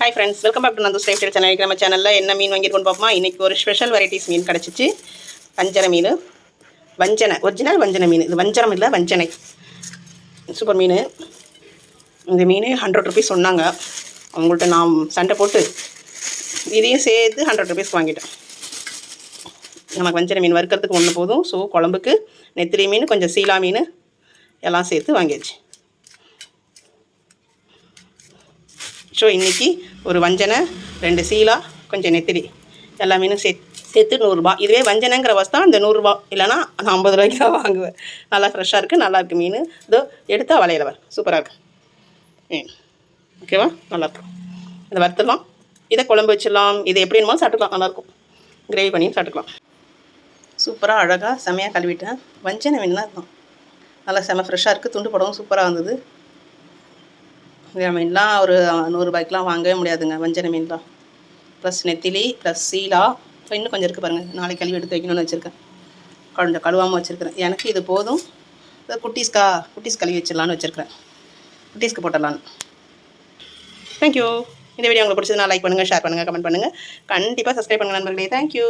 Hi friends, welcome back to Nandu's Lifestyle channel. நம்ம சேனல்ல என்ன மீன் வாங்கிருக்கோம் பாப்போமா. இன்னைக்கு ஒரு ஸ்பெஷல் வெரைட்டிஸ் மீன் கிடைச்சிச்சு. வஞ்சர மீன். வஞ்சனை, ஒரிஜினல் வஞ்சனை மீன். இது வஞ்சரம் இல்ல, வஞ்சனை. சூப்பர் மீன். இந்த மீன் 100 rupees சொன்னாங்க. அவங்கள்ட்ட நான் சண்டை போட்டு இதையும் சேர்த்து 100 rupees வாங்கிட்டேன். நமக்கு வஞ்சரை மீன் வறுக்கிறதுக்கு ஒன்று போதும். ஸோ குழம்புக்கு நெத்திலி மீன், கொஞ்சம் சீலா மீன் எல்லாம் சேர்த்து வாங்கியாச்சு. ஸோ இன்றைக்கி ஒரு வஞ்சனை, 2 சீலா, கொஞ்சம் நெத்திலி எல்லா மீனும் சேர்த்து 100 ரூபா. இதுவே வஞ்சனைங்கிற வஸ்தான் இந்த 100 ரூபா, இல்லைனா நான் 50 ரூபாய்க்கு தான் வாங்குவேன். நல்லா ஃப்ரெஷ்ஷாக இருக்குது, நல்லாயிருக்கு மீன். இதோ எடுத்தால் வலையில் வர சூப்பராக இருக்குது மீன். ஓகேவா, நல்லாயிருக்கும். இதை வறுத்துடலாம், இதை குழம்பு வச்சிடலாம். இதை எப்படி வேணுமோ சாப்பிட்டுக்கலாம், நல்லாயிருக்கும். கிரேவி பண்ணி சாப்பிட்டுக்கலாம். சூப்பராக அழகாக செமையாக கழுவிட்டேன். வஞ்சனை மீன்லாம் இருக்கும், நல்லா செம ஃப்ரெஷ்ஷாக இருக்குது. துண்டு படவும் சூப்பராக இருந்தது. இந்த மீன்லாம் ஒரு 100 ரூபாய்க்குலாம் வாங்கவே முடியாதுங்க, வஞ்சனை மீன்லாம். ப்ளஸ் நெத்திலி, ப்ளஸ் சீலா, இன்னும் கொஞ்சம் இருக்குது பாருங்கள். நாளைக்கு கழுவி எடுத்து வைக்கணும்னு வச்சுருக்கேன். கொஞ்சம் கழுவாமல் வச்சுருக்கிறேன். எனக்கு இது போதும். குட்டீஸ் கழுவி வச்சிடலான்னு வச்சுருக்கிறேன். குட்டீஸ்க்கு போட்டுடலான்னு. தேங்க்யூ. இந்த வீடியோ உங்களுக்கு பிடிச்சதுனா லைக் பண்ணுங்கள், ஷேர் பண்ணுங்கள், கமெண்ட் பண்ணுங்கள். கண்டிப்பாக சப்ஸ்கிரைப் பண்ணுங்கள் நண்பர்களே. தேங்க்யூ.